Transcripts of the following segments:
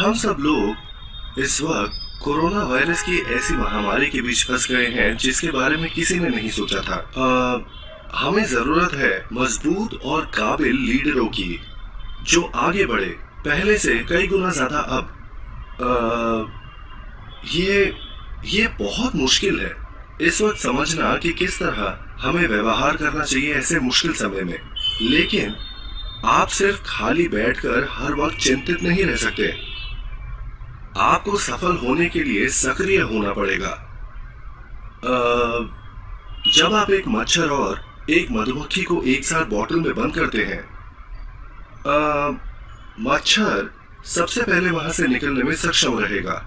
हम सब लोग इस वक्त कोरोना वायरस की ऐसी महामारी के बीच फंस गए हैं जिसके बारे में किसी ने नहीं सोचा था। हमें जरूरत है मजबूत और काबिल लीडरों की जो आगे बढ़े, पहले से कई गुना ज्यादा। अब ये बहुत मुश्किल है इस वक्त समझना कि किस तरह हमें व्यवहार करना चाहिए ऐसे मुश्किल समय में। लेकिन आप सिर्फ खाली बैठकर हर वक्त चिंतित नहीं रह सकते। आपको सफल होने के लिए सक्रिय होना पड़ेगा। जब आप एक मच्छर और एक मधुमक्खी को एक साथ बोतल में बंद करते हैं, मच्छर सबसे पहले वहां से निकलने में सक्षम रहेगा।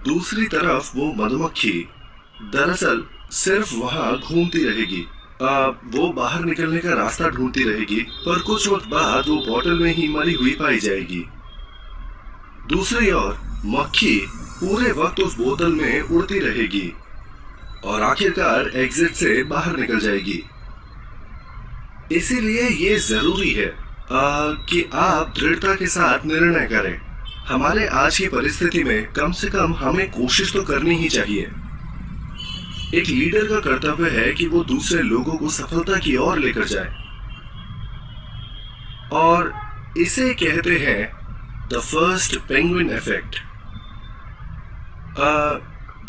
दूसरी तरफ वो मधुमक्खी दरअसल सिर्फ वहां घूमती रहेगी। वो बाहर निकलने का रास्ता ढूंढती रहेगी, पर कुछ वक्त बाद वो बोतल में ही मरी हुई पाई जाएगी। दूसरी ओर मक्खी पूरे वक्त उस बोतल में उड़ती रहेगी और आखिरकार एग्जिट से बाहर निकल जाएगी। इसीलिए ये जरूरी है कि आप दृढ़ता के साथ निर्णय करें। हमारे आज की परिस्थिति में कम से कम हमें कोशिश तो करनी ही चाहिए। एक लीडर का कर्तव्य है कि वो दूसरे लोगों को सफलता की ओर लेकर जाए, और इसे कहते हैं द फर्स्ट पेंगुइन इफेक्ट।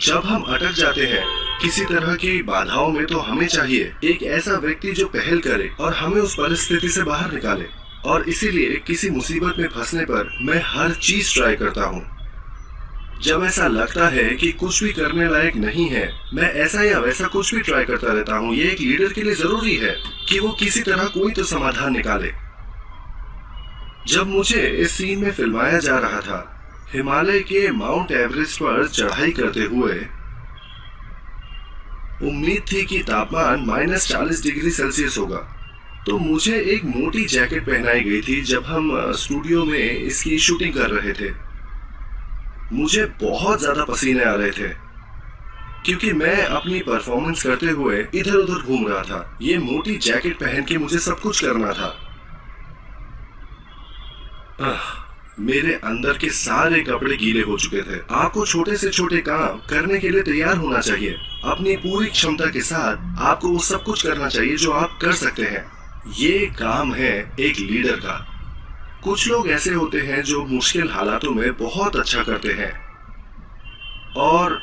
जब हम अटक जाते हैं किसी तरह की बाधाओं में, तो हमें चाहिए एक ऐसा व्यक्ति जो पहल करे और हमें उस परिस्थिति से बाहर निकाले। और इसीलिए किसी मुसीबत में फंसने पर मैं हर चीज ट्राई करता हूँ। जब ऐसा लगता है कि कुछ भी करने लायक नहीं है, मैं ऐसा या वैसा कुछ भी ट्राई करता रहता हूँ। ये एक लीडर के लिए जरूरी है कि वो किसी तरह कोई तो समाधान निकाले। जब मुझे इस सीन में फिल्माया जा रहा था, हिमालय के माउंट एवरेस्ट पर चढ़ाई करते हुए, उम्मीद थी कि तापमान -40 डिग्री सेल्सियस होगा, तो मुझे एक मोटी जैकेट पहनाई गई थी जब हम स्टूडियो में इसकी शूटिंग कर रहे थे। मुझे बहुत ज्यादा पसीने आ रहे थे क्योंकि मैं अपनी परफॉर्मेंस करते हुए इधर उधर घूम रहा था। ये मोटी जैकेट पहन के मुझे सब कुछ करना था। मेरे अंदर के सारे कपड़े गीले हो चुके थे। आपको छोटे से छोटे काम करने के लिए तैयार होना चाहिए। अपनी पूरी क्षमता के साथ आपको वो सब कुछ करना चाहिए जो आप कर सकते हैं। ये काम है एक लीडर का। कुछ लोग ऐसे होते हैं जो मुश्किल हालातों में बहुत अच्छा करते हैं और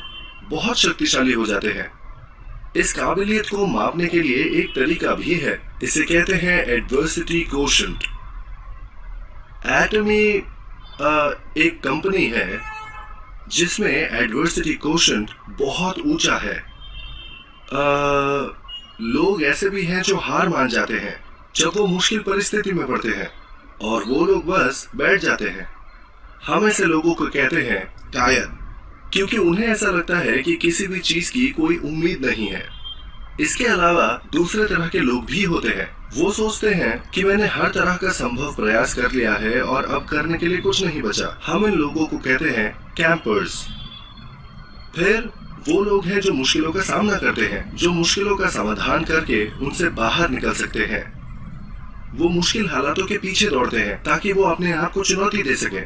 बहुत शक्तिशाली हो जाते हैं। इस काबिलियत को मापने के लिए एक तरीका भी है, इसे कहते हैं एडवर्सिटी कोशेंट। एटमी एक कंपनी है जिसमें एडवर्सिटी कोशेंट बहुत ऊंचा है। लोग ऐसे भी हैं जो हार मान जाते हैं जब वो मुश्किल परिस्थिति में पड़ते हैं, और वो लोग बस बैठ जाते हैं। हम ऐसे लोगों को कहते हैं टायर, क्योंकि उन्हें ऐसा लगता है कि किसी भी चीज की कोई उम्मीद नहीं है। इसके अलावा दूसरे तरह के लोग भी होते हैं। वो सोचते हैं कि मैंने हर तरह का संभव प्रयास कर लिया है और अब करने के लिए कुछ नहीं बचा। हम इन लोगों को कहते हैं कैंपर्स। फिर वो लोग हैं जो मुश्किलों का सामना करते हैं, जो मुश्किलों का समाधान करके उनसे बाहर निकल सकते हैं। वो मुश्किल हालातों के पीछे दौड़ते हैं ताकि वो अपने आप को चुनौती दे सके।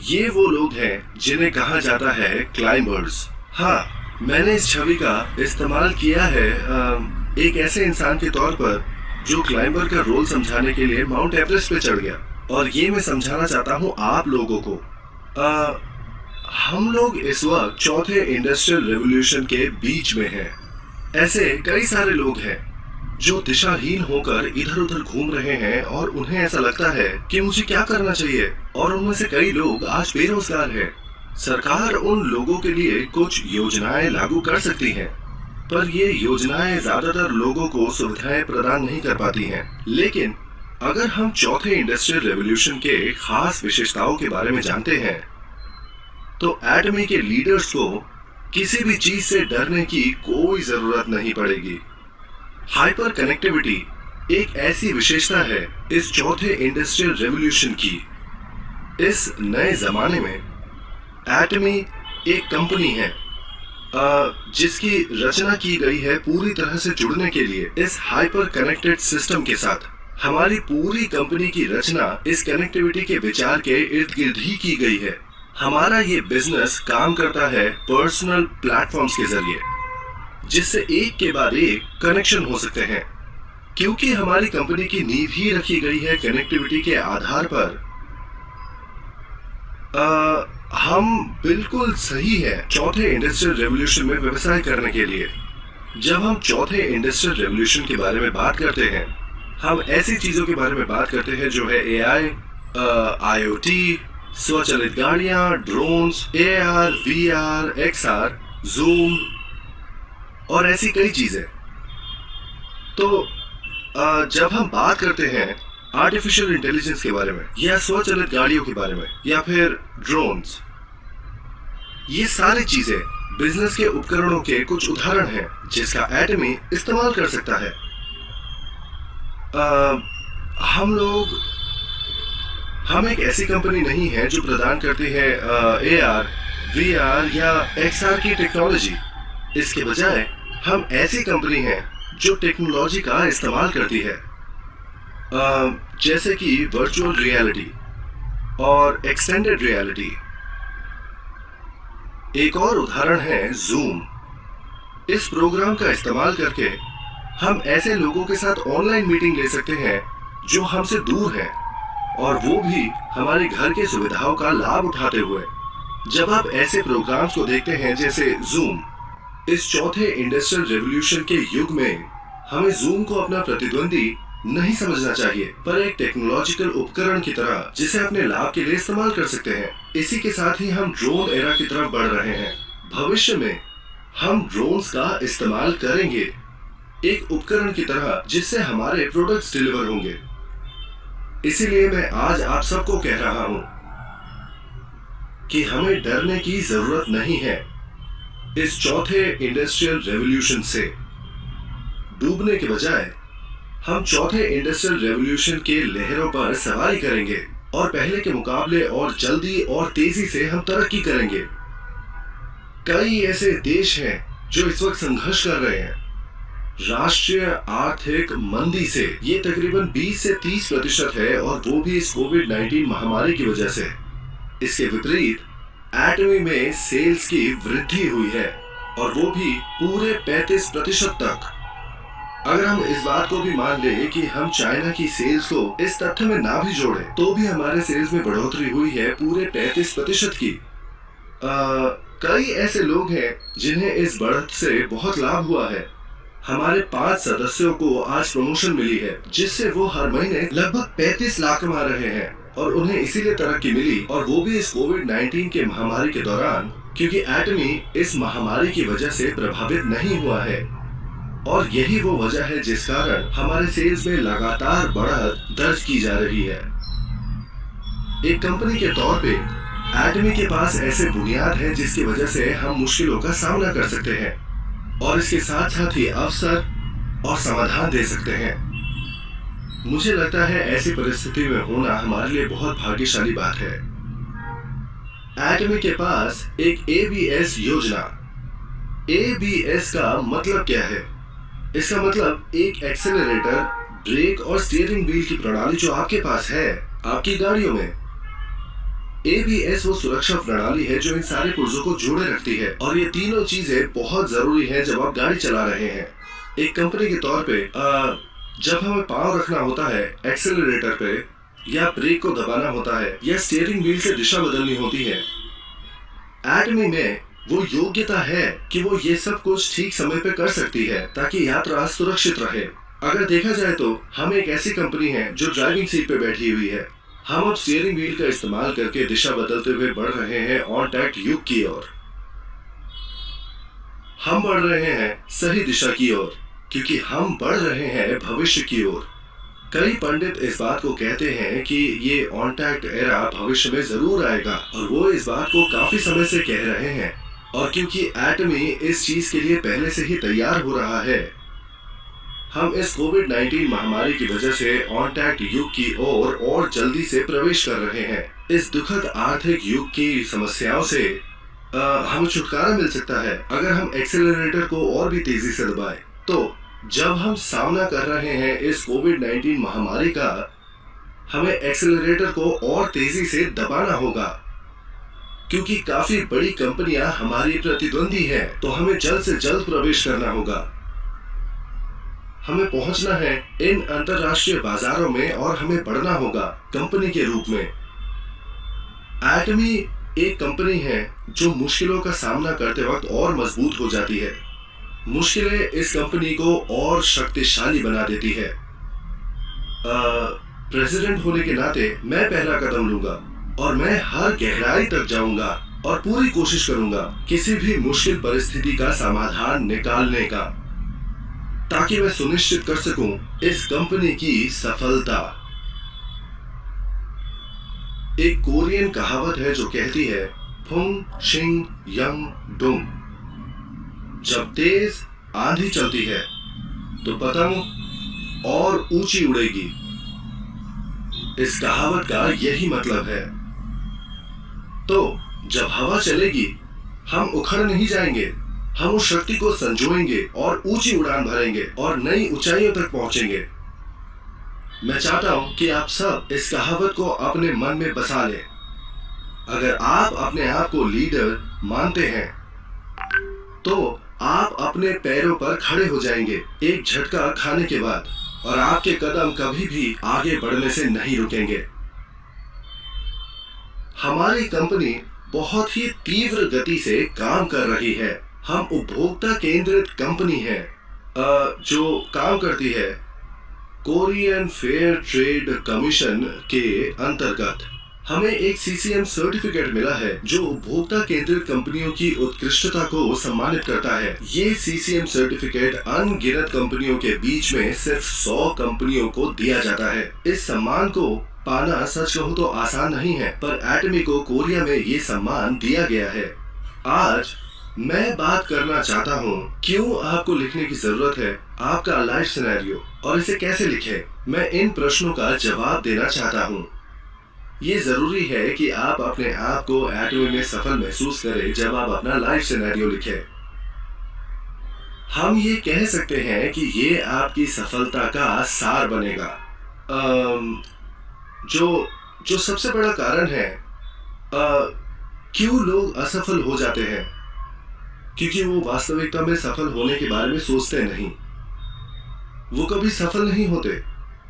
ये वो लोग हैं जिन्हें कहा जाता है क्लाइंबर्स। हाँ, मैंने इस छवि का इस्तेमाल किया है एक ऐसे इंसान के तौर पर जो क्लाइंबर का रोल समझाने के लिए माउंट एवरेस्ट पे चढ़ गया। और ये मैं समझाना चाहता हूँ आप लोगों को। हम लोग इस वक्त चौथे इंडस्ट्रियल रेवोल्यूशन के बीच में हैं। ऐसे कई सारे लोग हैं जो दिशाहीन होकर इधर उधर घूम रहे हैं और उन्हें ऐसा लगता है कि मुझे क्या करना चाहिए। और उनमें से कई लोग आज बेरोजगार हैं। सरकार उन लोगों के लिए कुछ योजनाएं लागू कर सकती है, पर ये योजनाएं ज्यादातर लोगों को सुविधाएं प्रदान नहीं कर पाती हैं। लेकिन अगर हम चौथे इंडस्ट्रियल रेवोल्यूशन के खास विशेषताओं के बारे में जानते हैं, तो एटमी के लीडर्स को किसी भी चीज से डरने की कोई जरूरत नहीं पड़ेगी। हाइपर कनेक्टिविटी एक ऐसी विशेषता है इस चौथे इंडस्ट्रियल रेवोल्यूशन की। इस नए जमाने में एटमी एक कंपनी है जिसकी रचना की गई है पूरी तरह से जुड़ने के लिए इस हाइपर कनेक्टेड सिस्टम के साथ। हमारी पूरी कंपनी की रचना इस कनेक्टिविटी के विचार के इर्द गिर्द ही की गई है। हमारा ये बिजनेस काम करता है पर्सनल प्लेटफॉर्म्स के जरिए, जिससे एक के बाद एक कनेक्शन हो सकते हैं। क्योंकि हमारी कंपनी की नींव ही रखी गई है कनेक्टिविटी के आधार पर, हम बिल्कुल सही है चौथे इंडस्ट्रियल रेवोल्यूशन में व्यवसाय करने के लिए। जब हम चौथे इंडस्ट्रियल रेवोल्यूशन के बारे में बात करते हैं, हम ऐसी चीजों के बारे में बात करते हैं जो है एआई, आईओटी, स्वचालित गाड़ियां, drones, AR, VR, XR, Zoom और ऐसी कई चीजें। तो जब हम बात करते हैं आर्टिफिशियल इंटेलिजेंस के बारे में या स्वचालित गाड़ियों के बारे में या फिर ड्रोन्स, ये सारी चीजें बिजनेस के उपकरणों के कुछ उदाहरण हैं जिसका एटमी इस्तेमाल कर सकता है। हम एक ऐसी कंपनी नहीं है जो प्रदान करती है एआर, वीआर या एक्सआर की टेक्नोलॉजी। इसके बजाय हम ऐसी कंपनी है जो टेक्नोलॉजी का इस्तेमाल करती है, जैसे कि वर्चुअल रियलिटी और एक्सटेंडेड रियलिटी। एक और उदाहरण है जूम। इस प्रोग्राम का इस्तेमाल करके हम ऐसे लोगों के साथ ऑनलाइन मीटिंग ले सकते हैं जो हमसे दूर हैं, और वो भी हमारे घर के सुविधाओं का लाभ उठाते हुए। जब आप ऐसे प्रोग्राम्स को देखते हैं जैसे जूम, इस चौथे इंडस्ट्रियल रेवोल्यूशन के युग में हमें जूम को अपना प्रतिद्वंदी नहीं समझना चाहिए, पर एक टेक्नोलॉजिकल उपकरण की तरह जिसे अपने लाभ के लिए इस्तेमाल कर सकते हैं। इसी के साथ ही हम ड्रोन एरा की तरफ बढ़ रहे हैं। भविष्य में हम ड्रोन्स का इस्तेमाल करेंगे एक उपकरण की तरह जिससे हमारे प्रोडक्ट्स डिलीवर होंगे। इसीलिए मैं आज आप सबको कह रहा हूं कि हमें डरने की जरूरत नहीं है। इस चौथे इंडस्ट्रियल रेवोल्यूशन से डूबने के बजाय हम चौथे इंडस्ट्रियल रेवोल्यूशन के लहरों पर सवारी करेंगे और पहले के मुकाबले और जल्दी और तेजी से हम तरक्की करेंगे। कई ऐसे देश हैं जो इस वक्त संघर्ष कर रहे हैं राष्ट्रीय आर्थिक मंदी से। ये तकरीबन 20 से 30% है, और वो भी इस कोविड-19 महामारी की वजह से। इसके विपरीत एटमी में सेल्स की वृद्धि हुई है, और वो भी पूरे 35% तक। अगर हम इस बात को भी मान ले कि हम चाइना की सेल्स को इस तथ्य में ना भी जोड़े, तो भी हमारे सेल्स में बढ़ोतरी हुई है पूरे 35% की। कई ऐसे लोग हैं जिन्हें इस बढ़त से बहुत लाभ हुआ है। हमारे 5 सदस्यों को आज प्रमोशन मिली है, जिससे वो हर महीने लगभग 35 लाख कमा रहे हैं, और उन्हें इसीलिए तरक्की मिली, और वो भी इस कोविड-19 के महामारी के दौरान, क्योंकि एटमी इस महामारी की वजह से प्रभावित नहीं हुआ है। और यही वो वजह है जिस कारण हमारे सेल्स में लगातार बढ़त दर्ज की जा रही है। एक कंपनी के तौर पे एटमी के पास ऐसे बुनियाद है जिसकी वजह से हम मुश्किलों का सामना कर सकते हैं, और इसके साथ साथ ही अवसर और समाधान दे सकते हैं। मुझे लगता है ऐसी परिस्थिति में होना हमारे लिए बहुत भाग्यशाली बात है। एटमी के पास एक एबीएस योजना। एबीएस का मतलब क्या है? इसका मतलब एक एक्सेलरेटर, ब्रेक और स्टीयरिंग व्हील की प्रणाली जो आपके पास है आपकी गाड़ियों में। एबीएस वो सुरक्षा प्रणाली है जो इन सारे पुर्जों को जोड़े रखती है, और ये तीनों चीजें बहुत जरूरी है जब आप गाड़ी चला रहे हैं। एक कंपनी के तौर पे जब हमें पांव रखना होता है एक्सेलरेटर पे, या ब्रेक को दबाना होता है, या स्टीयरिंग व्हील से दिशा बदलनी होती है, एटमी में वो योग्यता है कि वो ये सब कुछ ठीक समय पे कर सकती है ताकि यात्रा सुरक्षित रहे। अगर देखा जाए तो हम एक ऐसी कंपनी है जो ड्राइविंग सीट पे बैठी हुई है। हम अब स्टीयरिंग व्हील का इस्तेमाल करके दिशा बदलते हुए बढ़ रहे हैं ऑनटैक्ट युग की ओर। हम बढ़ रहे हैं सही दिशा की ओर, क्योंकि हम बढ़ रहे हैं भविष्य की ओर। कई पंडित इस बात को कहते हैं कि ये ऑनटैक्ट एरा भविष्य में जरूर आएगा, और वो इस बात को काफी समय से कह रहे हैं। और क्योंकि एटमी इस चीज के लिए पहले से ही तैयार हो रहा है, हम इस कोविड-19 महामारी की वजह से ऑनटैक्ट युग की ओर और जल्दी से प्रवेश कर रहे हैं। इस दुखद आर्थिक युग की समस्याओं से हमें छुटकारा मिल सकता है अगर हम एक्सेलरेटर को और भी तेजी से दबाएं। तो जब हम सामना कर रहे हैं इस कोविड-19 महामारी का, हमें एक्सेलरेटर को और तेजी से दबाना होगा, क्योंकि काफी बड़ी कंपनियां हमारी प्रतिद्वंदी हैं, तो हमें जल्द से जल्द प्रवेश करना होगा। हमें पहुंचना है इन अंतरराष्ट्रीय बाजारों में और हमें बढ़ना होगा कंपनी के रूप में। एटमी एक कंपनी है जो मुश्किलों का सामना करते वक्त और मजबूत हो जाती है। मुश्किलें इस कंपनी को और शक्तिशाली बना देती है। प्रेसिडेंट होने के नाते मैं पहला कदम लूंगा और मैं हर गहराई तक जाऊंगा और पूरी कोशिश करूंगा किसी भी मुश्किल परिस्थिति का समाधान निकालने का, ताकि मैं सुनिश्चित कर सकूं इस कंपनी की सफलता। एक कोरियन कहावत है जो कहती है, फुंग शिंग यंग डुंग। जब तेज आंधी चलती है तो पतंग और ऊंची उड़ेगी। इस कहावत का यही मतलब है। तो जब हवा चलेगी हम उखड़ नहीं जाएंगे, हम उस शक्ति को संजोएंगे और ऊंची उड़ान भरेंगे और नई ऊंचाइयों तक पहुंचेंगे। मैं चाहता हूं कि आप सब इस कहावत को अपने मन में बसा लें। अगर आप अपने आप को लीडर मानते हैं तो आप अपने पैरों पर खड़े हो जाएंगे एक झटका खाने के बाद, और आपके कदम कभी भी आगे बढ़ने से नहीं रुकेंगे। हमारी कंपनी बहुत ही तीव्र गति से काम कर रही है। हम उपभोक्ता केंद्रित कंपनी है जो काम करती है कोरियन फेयर ट्रेड कमीशन के अंतर्गत। हमें एक CCM सर्टिफिकेट मिला है जो उपभोक्ता केंद्रित कंपनियों की उत्कृष्टता को सम्मानित करता है। ये CCM सर्टिफिकेट अनगिनत कंपनियों के बीच में सिर्फ 100 कंपनियों को दिया जाता है। इस सम्मान को पाना सच कहूं तो आसान नहीं है, पर एटमी को कोरिया में ये सम्मान दिया गया है। आज मैं बात करना चाहता हूँ क्यों आपको लिखने की जरूरत है आपका लाइफ सिनेरियो और इसे कैसे लिखें। मैं इन प्रश्नों का जवाब देना चाहता हूँ। ये जरूरी है कि आप अपने आप को एटमी में सफल महसूस करें जब आप अपना लाइफ सिनेरियो लिखें। हम ये कह सकते हैं कि ये आपकी सफलता का सार बनेगा। जो सबसे बड़ा कारण है क्यों लोग असफल हो जाते हैं, क्योंकि वो वास्तविकता में सफल होने के बारे में सोचते नहीं। वो कभी सफल नहीं होते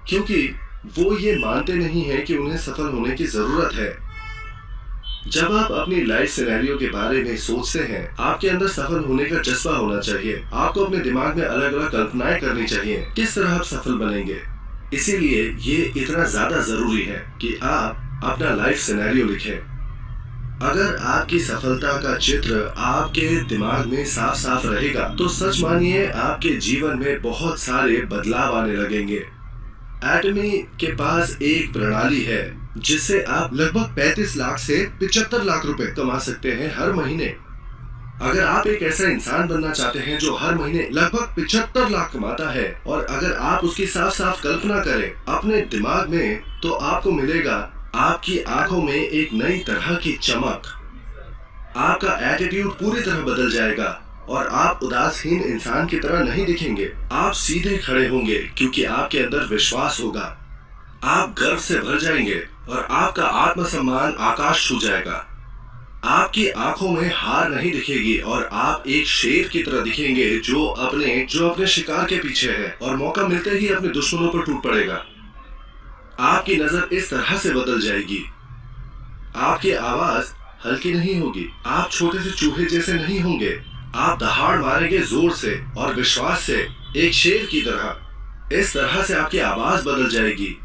क्योंकि वो ये मानते नहीं है कि उन्हें सफल होने की जरूरत है। जब आप अपनी लाइफ सिनेरियो के बारे में सोचते हैं, आपके अंदर सफल होने का जज्बा होना चाहिए। आपको अपने दिमाग में अलग अलग कल्पनाएं करनी चाहिए किस तरह आप सफल बनेंगे। इसीलिए ये इतना ज्यादा जरूरी है कि आप अपना लाइफ सिनेरियो लिखें। अगर आपकी सफलता का चित्र आपके दिमाग में साफ साफ रहेगा तो सच मानिए आपके जीवन में बहुत सारे बदलाव आने लगेंगे। एटमी के पास एक प्रणाली है जिससे आप लगभग 35 लाख से 75 लाख रुपए कमा सकते हैं हर महीने। अगर आप एक ऐसा इंसान बनना चाहते हैं जो हर महीने लगभग 75 लाख कमाता है, और अगर आप उसकी साफ साफ कल्पना करें अपने दिमाग में, तो आपको मिलेगा आपकी आंखों में एक नई तरह की चमक। आपका एटीट्यूड पूरी तरह बदल जाएगा और आप उदासहीन इंसान की तरह नहीं दिखेंगे। आप सीधे खड़े होंगे क्योंकि आपके अंदर विश्वास होगा। आप गर्व से भर जाएंगे और आपका आत्मसम्मान आकाश छू जाएगा। आपकी आंखों में हार नहीं दिखेगी और आप एक शेर की तरह दिखेंगे जो अपने शिकार के पीछे है और मौका मिलते ही अपने दुश्मनों पर टूट पड़ेगा। आपकी नजर इस तरह से बदल जाएगी। आपकी आवाज हल्की नहीं होगी। आप छोटे से चूहे जैसे नहीं होंगे। आप दहाड़ मारेंगे जोर से और विश्वास से, एक शेर की तरह। इस तरह से आपकी आवाज बदल जाएगी।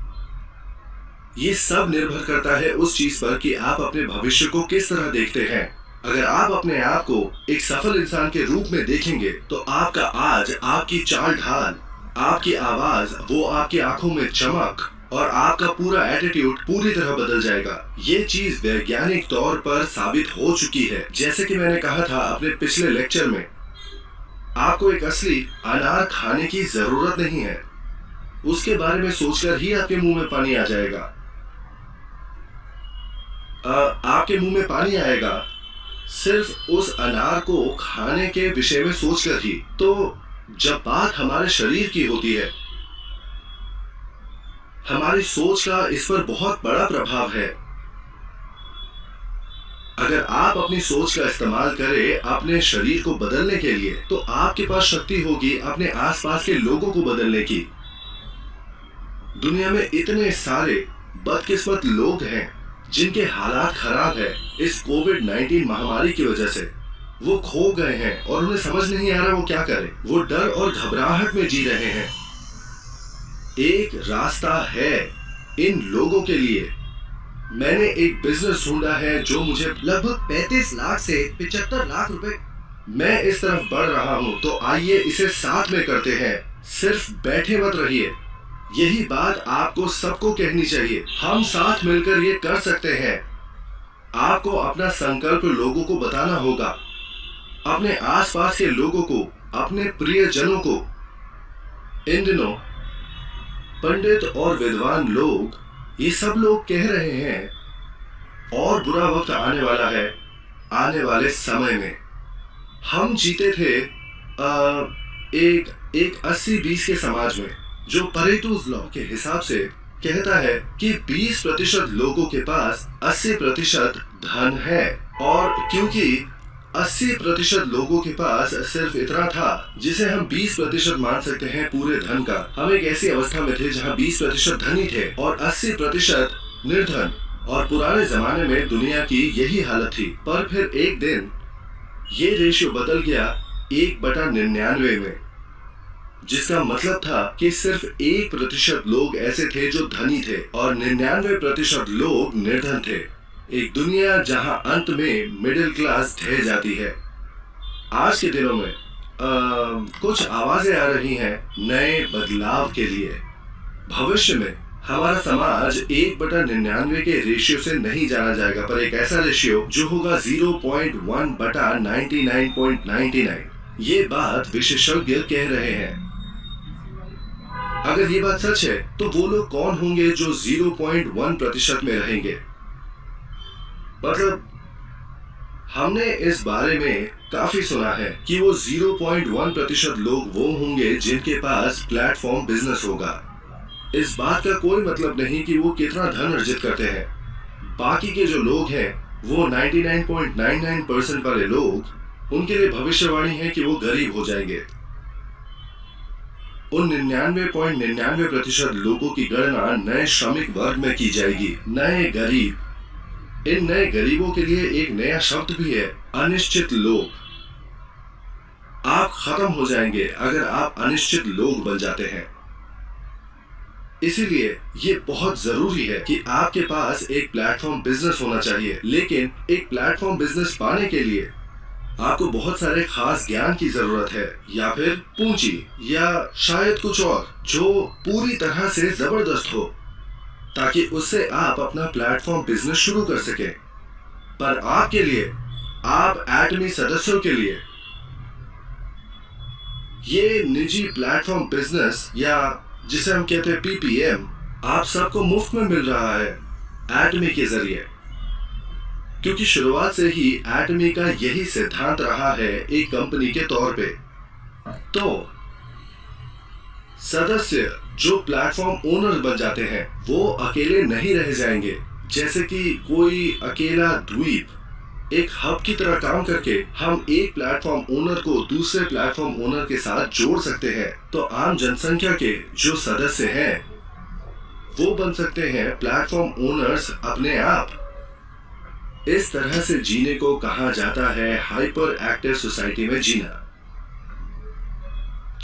ये सब निर्भर करता है उस चीज पर कि आप अपने भविष्य को किस तरह देखते हैं। अगर आप अपने आप को एक सफल इंसान के रूप में देखेंगे तो आपका आज, आपकी चाल ढाल, आपकी आवाज, वो आपकी आंखों में चमक और आपका पूरा एटीट्यूड पूरी तरह बदल जाएगा। ये चीज वैज्ञानिक तौर पर साबित हो चुकी है। जैसे कि मैंने कहा था अपने पिछले लेक्चर में, आपको एक असली अनार खाने की जरूरत नहीं है। उसके बारे में सोचकर ही आपके मुंह में पानी आ जाएगा। आपके मुंह में पानी आएगा सिर्फ उस अनार को खाने के विषय में सोचकर ही। तो जब बात हमारे शरीर की होती है, हमारी सोच का इस पर बहुत बड़ा प्रभाव है। अगर आप अपनी सोच का इस्तेमाल करें अपने शरीर को बदलने के लिए, तो आपके पास शक्ति होगी अपने आसपास के लोगों को बदलने की। दुनिया में इतने सारे बदकिस्मत लोग हैं जिनके हालात खराब है इस कोविड-19 महामारी की वजह से। वो खो गए हैं और उन्हें समझ नहीं आ रहा वो क्या करें। वो डर और घबराहट में जी रहे हैं। एक रास्ता है इन लोगों के लिए। मैंने एक बिजनेस ढूंढा है जो मुझे लगभग 35 लाख से 75 लाख रुपए। मैं इस तरफ बढ़ रहा हूं, तो आइए इसे साथ में करते हैं। सिर्फ बैठे मत रहिए। यही बात आपको सबको कहनी चाहिए। हम साथ मिलकर ये कर सकते हैं। आपको अपना संकल्प लोगों को बताना होगा, अपने आसपास के लोगों को, अपने प्रियजनों को। इन दिनों पंडित और विद्वान लोग, ये सब लोग कह रहे हैं और बुरा वक्त आने वाला है आने वाले समय में। हम जीते थे एक 80-20 के समाज में, जो परेटोज लॉ के हिसाब से कहता है कि 20% लोगों के पास 80% धन है। और क्योंकि 80% लोगों के पास सिर्फ इतना था जिसे हम 20% मान सकते हैं पूरे धन का, हम एक ऐसी अवस्था में थे जहां 20% धनी थे और 80% निर्धन। और पुराने जमाने में दुनिया की यही हालत थी। पर फिर एक दिन ये रेशियो बदल गया 1/99 में, जिसका मतलब था कि सिर्फ 1% लोग ऐसे थे जो धनी थे और 99% लोग निर्धन थे। एक दुनिया जहां अंत में मिडिल क्लास ढह जाती है। आज के दिनों में कुछ आवाजें आ रही हैं नए बदलाव के लिए। भविष्य में हमारा समाज 1/99 के रेशियो से नहीं जाना जाएगा, पर एक ऐसा रेशियो जो होगा 0.1/99.99। ये बात विशेषज्ञ कह रहे हैं। अगर ये बात सच है, तो वो लोग कौन होंगे जो 0.1% में रहेंगे? मतलब हमने इस बारे में काफी सुना है कि वो 0.1% लोग वो होंगे जिनके पास प्लेटफॉर्म बिजनेस होगा। इस बात का कोई मतलब नहीं कि वो कितना धन अर्जित करते हैं। बाकी के जो लोग हैं, वो 99.99% वाले लोग, उनके लिए भविष्यवाणी है कि वो गरीब हो जाएंगे। उन 99.99% लोगों की गणना नए श्रमिक वर्ग में की जाएगी, नए गरीब। इन नए गरीबों के लिए एक नया शब्द भी है, अनिश्चित लोग। आप खत्म हो जाएंगे अगर आप अनिश्चित लोग बन जाते हैं। इसीलिए ये बहुत जरूरी है कि आपके पास एक प्लेटफॉर्म बिजनेस होना चाहिए। लेकिन एक प्लेटफॉर्म बिजनेस पाने के लिए आपको बहुत सारे खास ज्ञान की जरूरत है, या फिर पूंजी, या शायद कुछ और जो पूरी तरह से जबरदस्त हो, ताकि उससे आप अपना प्लेटफॉर्म बिजनेस शुरू कर सकें। पर आपके लिए, आप एटमी सदस्यों के लिए, ये निजी प्लेटफॉर्म बिजनेस, या जिसे हम कहते हैं PPM, आप सबको मुफ्त में मिल रहा है एटमी के जरिए। क्योंकि शुरुआत से ही एटमी का यही सिद्धांत रहा है एक कंपनी के तौर पे। तो सदस्य जो प्लेटफॉर्म ओनर बन जाते हैं, वो अकेले नहीं रह जाएंगे। जैसे कि कोई अकेला द्वीप एक हब की तरह काम करके हम एक प्लेटफॉर्म ओनर को दूसरे प्लेटफॉर्म ओनर के साथ जोड़ सकते हैं। तो आम जनसंख्या के जो सदस्य हैं, वो बन सकते हैं प्लेटफॉर्म ओनर्स अपने आप। इस तरह से जीने को कहा जाता है हाइपर एक्टिव सोसाइटी में जीना,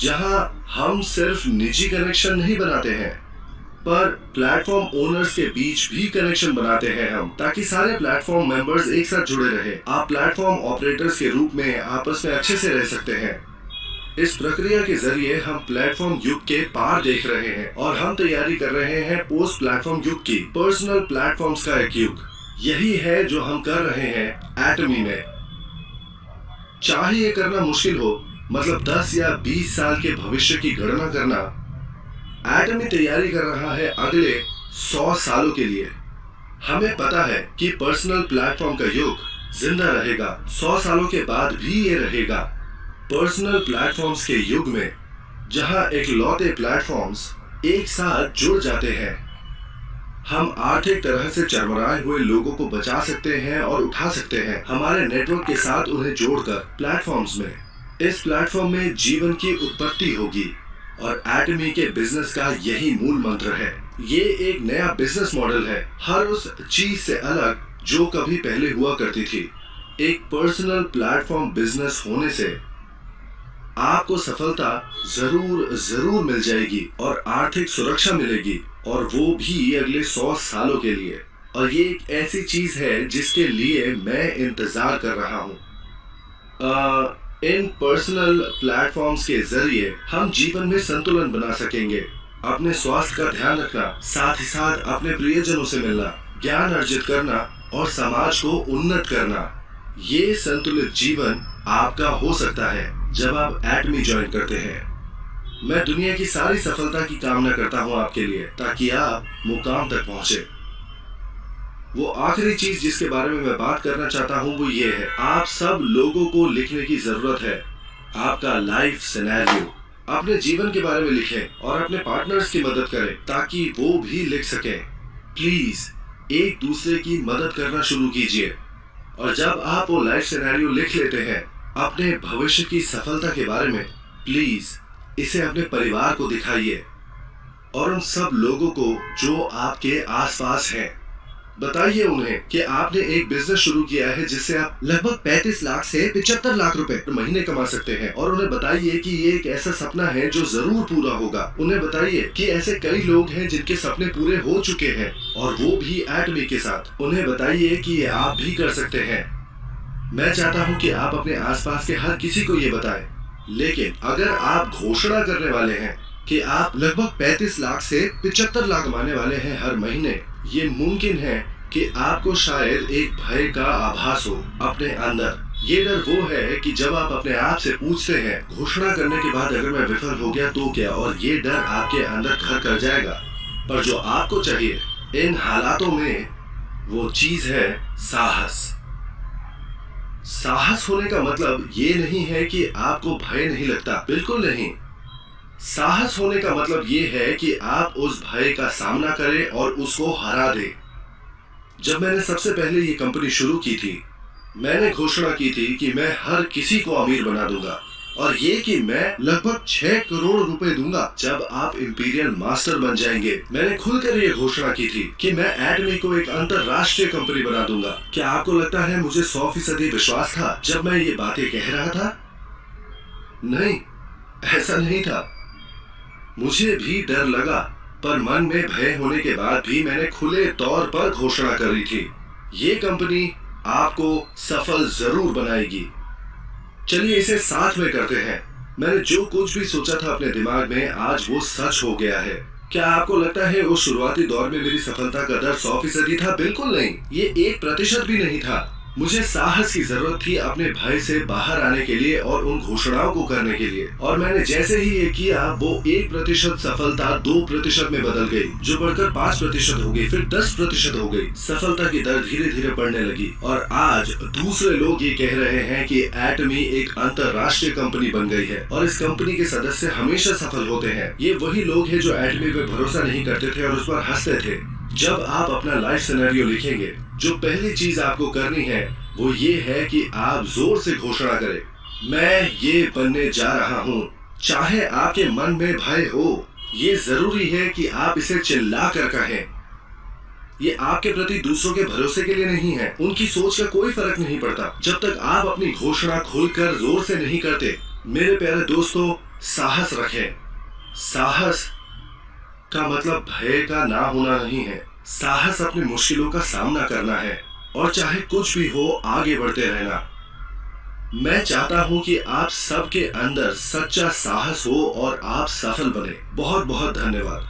जहां हम सिर्फ निजी कनेक्शन नहीं बनाते हैं, पर प्लेटफॉर्म ओनर्स के बीच भी कनेक्शन बनाते हैं हम, ताकि सारे प्लेटफॉर्म मेंबर्स एक साथ जुड़े रहे। आप प्लेटफॉर्म ऑपरेटर्स के रूप में आपस में अच्छे से रह सकते हैं। इस प्रक्रिया के जरिए हम प्लेटफॉर्म युग के पार देख रहे हैं और हम तैयारी कर रहे हैं पोस्ट प्लेटफॉर्म युग की, पर्सनल प्लेटफॉर्म्स का एक युग। यही है जो हम कर रहे हैं एटमी में। चाहे ये करना मुश्किल हो, मतलब 10 या 20 साल के भविष्य की गणना करना, एटमी तैयारी कर रहा है अगले 100 सालों के लिए। हमें पता है कि पर्सनल प्लेटफॉर्म का युग जिंदा रहेगा, 100 सालों के बाद भी ये रहेगा। पर्सनल प्लेटफॉर्म्स के युग में जहां इकलौते प्लेटफॉर्म्स एक साथ जुड़ जाते हैं, हम आर्थिक तरह से चरमराए हुए लोगों को बचा सकते हैं और उठा सकते हैं हमारे नेटवर्क के साथ उन्हें जोड़कर प्लेटफॉर्म्स में। इस प्लेटफॉर्म में जीवन की उत्पत्ति होगी और एटमी के बिजनेस का यही मूल मंत्र है। ये एक नया बिजनेस मॉडल है, हर उस चीज से अलग जो कभी पहले हुआ करती थी। एक पर्सनल प्लेटफॉर्म बिजनेस होने से आपको सफलता जरूर मिल जाएगी और आर्थिक सुरक्षा मिलेगी, और वो भी अगले 100 सालों के लिए। और ये एक ऐसी चीज है जिसके लिए मैं इंतजार कर रहा हूँ। इन पर्सनल प्लेटफॉर्म्स के जरिए हम जीवन में संतुलन बना सकेंगे, अपने स्वास्थ्य का ध्यान रखना, साथ ही साथ अपने प्रियजनों से मिलना, ज्ञान अर्जित करना और समाज को उन्नत करना। ये संतुलित जीवन आपका हो सकता है जब आप एटमी ज्वाइन करते हैं। मैं दुनिया की सारी सफलता की कामना करता हूं आपके लिए, ताकि आप मुकाम तक पहुंचे। वो आखिरी चीज जिसके बारे में मैं बात करना चाहता हूं वो ये है, आप सब लोगों को लिखने की जरूरत है आपका लाइफ सिनेरियो। अपने जीवन के बारे में लिखें और अपने पार्टनर्स की मदद करें ताकि वो भी लिख सकें। प्लीज एक दूसरे की मदद करना शुरू कीजिए, और जब आप वो लाइफ सिनेरियो लिख लेते हैं अपने भविष्य की सफलता के बारे में, प्लीज इसे अपने परिवार को दिखाइए और उन सब लोगों को जो आपके आसपास हैं। बताइए उन्हें कि आपने एक बिजनेस शुरू किया है जिससे आप लगभग 35 लाख से 75 लाख रुपए महीने कमा सकते हैं, और उन्हें बताइए कि ये एक ऐसा सपना है जो जरूर पूरा होगा। उन्हें बताइए कि ऐसे कई लोग हैं जिनके सपने पूरे हो चुके हैं, और वो भी एटमी के साथ। उन्हें बताइए कि ये आप भी कर सकते हैं। मैं चाहता हूँ कि आप अपने आसपास के हर किसी को ये बताएं, लेकिन अगर आप घोषणा करने वाले हैं कि आप लगभग 35 लाख से 75 लाख कमाने वाले हैं हर महीने, ये मुमकिन है कि आपको शायद एक भय का आभास हो अपने अंदर। ये डर वो है कि जब आप अपने आप से पूछते हैं घोषणा करने के बाद अगर मैं विफल हो गया तो क्या, और ये डर आपके अंदर घर कर जाएगा। पर जो आपको चाहिए इन हालातों में वो चीज है साहस। साहस होने का मतलब ये नहीं है कि आपको भय नहीं लगता, बिल्कुल नहीं। साहस होने का मतलब ये है कि आप उस भय का सामना करें और उसको हरा दें। जब मैंने सबसे पहले ये कंपनी शुरू की थी, मैंने घोषणा की थी कि मैं हर किसी को अमीर बना दूंगा, और ये कि मैं लगभग 6 करोड़ रुपए दूंगा जब आप इंपीरियल मास्टर बन जाएंगे। मैंने खुलकर ये घोषणा की थी कि मैं एटमी को एक अंतरराष्ट्रीय कंपनी बना दूंगा। क्या आपको लगता है मुझे 100% विश्वास था जब मैं ये बातें कह रहा था? नहीं, ऐसा नहीं था। मुझे भी डर लगा, पर मन में भय होने के बाद भी मैंने खुले तौर पर घोषणा करी थी, ये कंपनी आपको सफल जरूर बनाएगी। चलिए इसे साथ में करते हैं। मैंने जो कुछ भी सोचा था अपने दिमाग में, आज वो सच हो गया है। क्या आपको लगता है उस शुरुआती दौर में मेरी सफलता का दर 100% था? बिल्कुल नहीं, ये 1% भी नहीं था। मुझे साहस की जरूरत थी अपने भय से बाहर आने के लिए और उन घोषणाओं को करने के लिए, और मैंने जैसे ही ये किया वो 1% सफलता 2% में बदल गई, जो बढ़कर 5% हो गई, फिर 10% हो गई। सफलता की दर धीरे धीरे बढ़ने लगी, और आज दूसरे लोग ये कह रहे हैं कि एटमी एक अंतरराष्ट्रीय कंपनी बन गई है और इस कंपनी के सदस्य हमेशा सफल होते हैं। ये वही लोग हैं जो एटमी पे भरोसा नहीं करते थे और उस पर हंसते थे। जब आप अपना लाइफ सिनेरियो लिखेंगे, जो पहली चीज आपको करनी है वो ये है कि आप जोर से घोषणा करें, मैं ये बनने जा रहा हूँ। चाहे आपके मन में भय हो, ये जरूरी है कि आप इसे चिल्ला कर कहें। ये आपके प्रति दूसरों के भरोसे के लिए नहीं है, उनकी सोच का कोई फर्क नहीं पड़ता जब तक आप अपनी घोषणा खुलकर जोर से नहीं करते। मेरे प्यारे दोस्तों, साहस रखें। साहस का मतलब भय का ना होना नहीं है। साहस अपनी मुश्किलों का सामना करना है और चाहे कुछ भी हो आगे बढ़ते रहना। मैं चाहता हूं कि आप सबके अंदर सच्चा साहस हो और आप सफल बने। बहुत बहुत धन्यवाद।